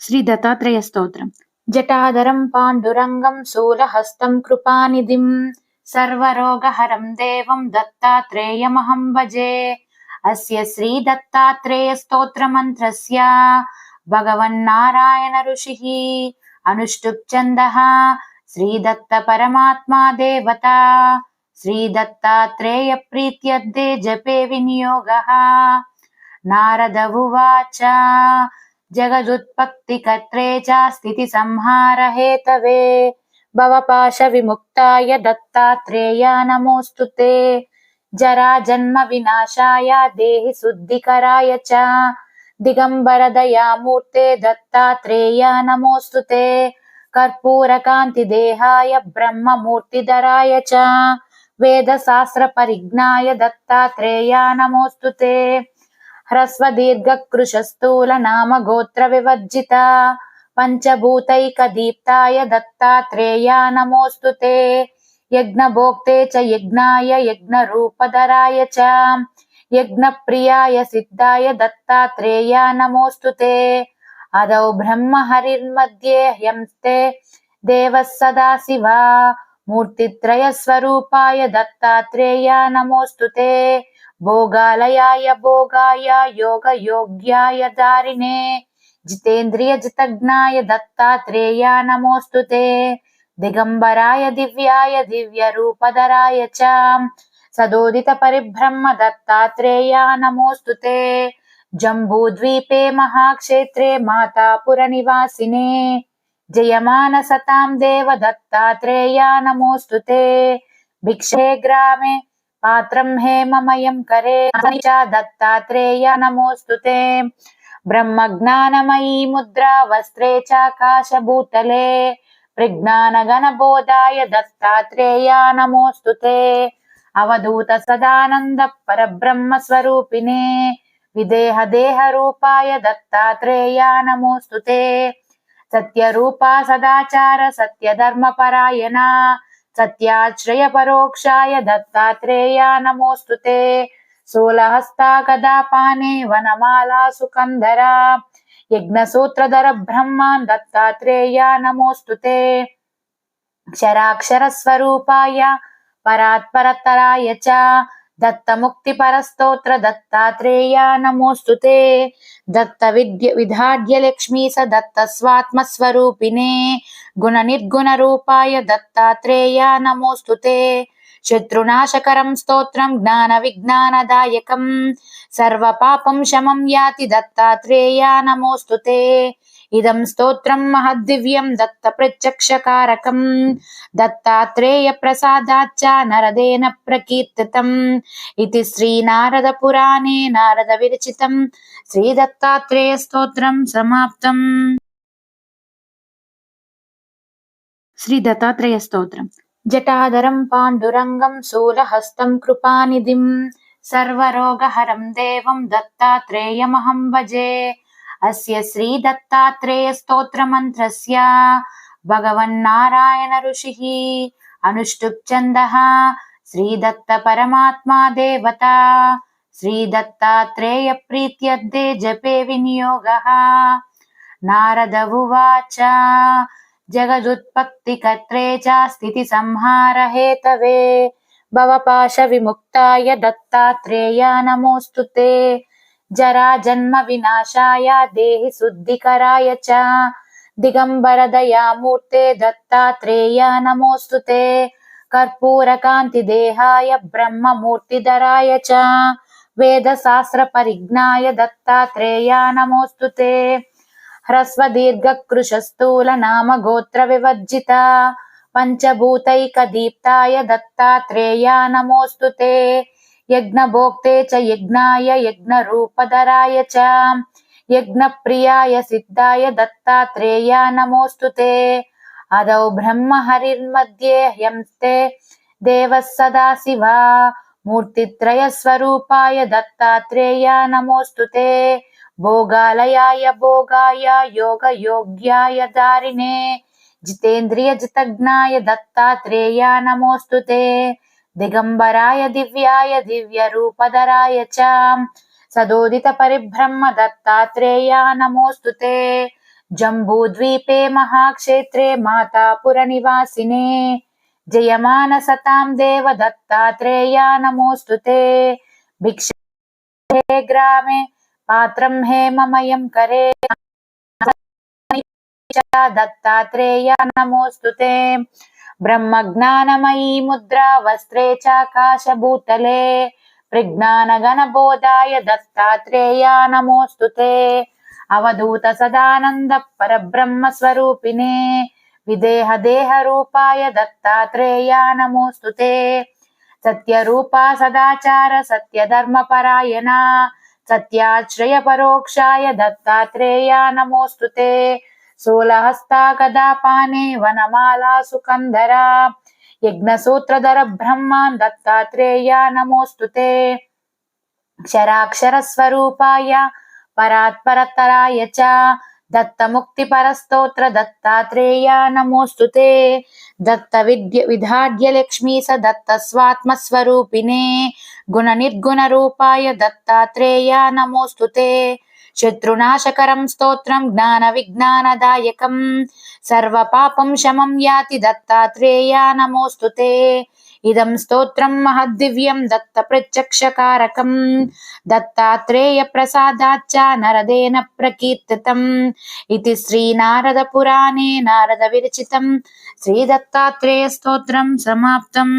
శ్రీ దత్తాత్రేయ స్తోత్రం. జటాధరం పాండురంగం శూలహస్తం కృపానిధిం సర్వరోగహరం దేవం దత్తాత్రేయమహం భజే. అస్య శ్రీ దత్తాత్రేయ స్తోత్ర మంత్రస్య భగవన్నారాయణ ఋషిః అనుష్టుప్ ఛందః శ్రీ దత్త పరమాత్మా దేవత. శ్రీ దత్తాత్రేయ ప్రీత్యర్థే జపే వినియోగః. నారద ఉవాచ జగదుత్పత్తికర్త్రే చ స్థితి సంహార హేతవే భవపాశ విముక్తాయ దత్తాత్రేయ నమోస్తుతే. జరా జన్మ వినాశాయ దేహి శుద్ధికరాయ చ దిగంబర దయామూర్తే దత్తాత్రేయ నమోస్తుతే. కర్పూర కాంతి దేహాయ బ్రహ్మమూర్తిధరాయ చ వేద శాస్త్ర పరిజ్ఞాయ దత్తాత్రేయ నమోస్తుతే. హ్రస్వ దీర్ఘ కృశ స్థూల నామ గోత్ర వివర్జిత పంచభూతైక దీప్తాయ దత్తాత్రేయ నమోస్తుతే. యజ్ఞ భోక్తే చ యజ్ఞాయ యజ్ఞ రూపధరాయ చ యజ్ఞ ప్రియాయ సిద్ధాయ దత్తాత్రేయ నమోస్తుతే. అదౌ బ్రహ్మ హరిర్మధ్యే హ్యంస్తే దేవః సదాశివ మూర్తిత్రయ స్వరూపాయ దత్తాత్రేయ నమోస్తుతే. భోగాలయాయ భోగాయ యోగ యోగ్యాయ దారిణే జితేంద్రియ జితజ్ఞాయ దత్తాత్రేయ నమోస్తుతే. దిగంబరాయ దివ్యాయ దివ్య రూపధరాయ చ సదోదిత పరిబ్రహ్మ దత్తాత్రేయ నమోస్తుతే. జంబూద్వీపే మహాక్షేత్రే మాతాపుర నివాసినే జయమాన సతాం దేవ దత్తాత్రేయ నమోస్తుతే. భిక్షే గ్రామే పాత్రం హేమమయం కరే చ దత్తాత్రేయ నమోస్తుతే. బ్రహ్మ జ్ఞానమయీ ముద్రా వస్త్రే చాకాశభూతలే ప్రజ్ఞాన గణబోధాయ దత్తాత్రేయ నమోస్తుతే. అవధూత సదానంద పరబ్రహ్మ స్వరూపిణే విదేహ దేహ రూపాయ దత్తాత్రేయ నమోస్తుతే. సత్యరూపా సదాచార సత్యధర్మ పరాయణ సత్యాశ్రయ పరోక్షాయ దత్తాత్రేయ నమోస్తుతే. శూలహస్తా గదాపానే వనమాలా సుకంధర యజ్ఞసూత్రధర బ్రహ్మాన్ దత్తాత్రేయ నమోస్తుతే. క్షరాక్షర స్వరూపాయ పరాత్పరతరాయ చ దత్తముక్తి పరస్తోత్ర దత్తాత్రేయ నమోస్తుతే. దత్త విధాడ్య లక్ష్మీ స దత్త స్వాత్మస్వరూపిణే గుణ నిర్గుణ రూపాయ దత్తాత్రేయ నమోస్తుతే. శత్రునాశకరం స్తోత్రం జ్ఞాన విజ్ఞానదాయకం సర్వ పాపం శమం యాతి దత్తాత్రేయ నమోస్తుతే. ఇదం స్తోత్రం మహద్దివ్యం దత్త ప్రత్యక్షకారకం దత్తాత్రేయ ప్రసాదాచ్చ నరదేన ప్రకీర్తితం. ఇది శ్రీ నారద పురాణే నారద విరచితం శ్రీ దత్తాత్రేయ స్తోత్రం సమాప్తం. శ్రీ దత్తాత్రేయ స్తోత్రం. జటాధరం పాండురంగం శూలహస్తం కృపానిధిం సర్వరోగహరం దేవం దత్తాత్రేయమహం భజే. అస్య శ్రీ దత్తాత్రేయ స్తోత్ర మంత్రస్య భగవన్నారాయణ ఋషిః అనుష్టుప్ ఛందః శ్రీ దత్త పరమాత్మా దేవత. శ్రీ దత్తాత్రేయ ప్రీత్యర్థే జపే వినియోగః. నారద ఉవాచ జగదుత్పత్తికర్త్రే చ స్థితి సంహార హేతవే భవపాశ విముక్తాయ దత్తాత్రేయ నమోస్తుతే. జరా జన్మ వినాశాయ దేహి శుద్ధికరాయ చ దిగంబర దయామూర్తే దత్తాత్రేయ నమోస్తుతే. కర్పూర కాంతి దేహాయ బ్రహ్మమూర్తిధరాయ చ వేద శాస్త్ర పరిజ్ఞాయ దత్తాత్రేయ నమోస్తుతే. హ్రస్వ దీర్ఘ కృశ స్థూల నామ గోత్ర వివర్జిత పంచభూతైక దీప్తాయ దత్తాత్రేయ నమోస్తుతే. యజ్ఞ భోక్తే చ యజ్ఞాయ యజ్ఞ రూపధరాయ చ యజ్ఞ ప్రియాయ సిద్ధాయ దత్తాత్రేయ నమోస్తుతే. అదౌ బ్రహ్మ హరిర్మధ్యే హ్యంస్తే దేవః సదాశివ మూర్తిత్రయ స్వరూపాయ దత్తాత్రేయ నమోస్తుతే. భోగాలయాయ భోగాయ యోగ యోగ్యాయ దారిణే జితేంద్రియ జితజ్ఞాయ దత్తాత్రేయ నమోస్తుతే. దిగంబరాయ దివ్యాయ దివ్య రూపధరాయ చ సదోదిత పరిబ్రహ్మ దత్తాత్రేయ నమోస్తుతే. जम्बूद्वीपे महाक्षेत्रे मातापुरनिवासिने जयमानसतां देव दत्तात्रेया नमोऽस्तु ते। भिक्षे ग्रामे पात्रं हेममयं करे दत्तात्रेया नमोऽस्तु ते। ब्रह्मज्ञानमयी मुद्रा वस्त्रे चाकाशभूतले प्रज्ञानगणबोधाय दत्तात्रेया नमोऽस्तु ते। अवधूत सदानंद परब्रह्म स्वरूपिणे विदेह देह रूपाय दत्तात्रेया नमोऽस्तु ते। सत्यरूपा सदाचार सत्यधर्म परायणा सत्याश्रय परोक्षाय दत्तात्रेया नमोऽस्तु ते। शूलहस्ता गदापाने वनमाला सुकंदरा यज्ञसूत्रधर ब्रह्मान् दत्तात्रेया नमोऽस्तु ते। क्षराक्षर स्वरूपाय परात्परतराय च दत्तमुक्तिपरस्तोत्र दत्तात्रेया नमोऽस्तु ते। दत्तविद्याढ्य लक्ष्मी स दत्तस्वात्मस्वरूपिणे गुणनिर्गुणरूपाय दत्तात्रेया नमोऽस्तु ते। शत्रुनाशकरं स्तोत्रं ज्ञानविज्ञानदायकं सर्वपापं शमं याति दत्तात्रेया नमोऽस्तु ते। इदं स्तोत्रं महद्दिव्यं दत्तप्रत्यक्षकारकं दत्तात्रेयप्रसादाच्च नरदेन प्रकीर्तितम् इति श्रीनारदपुराणे नारदविरचितं श्रीदत्तात्रेयस्तोत्रं समाप्तम्।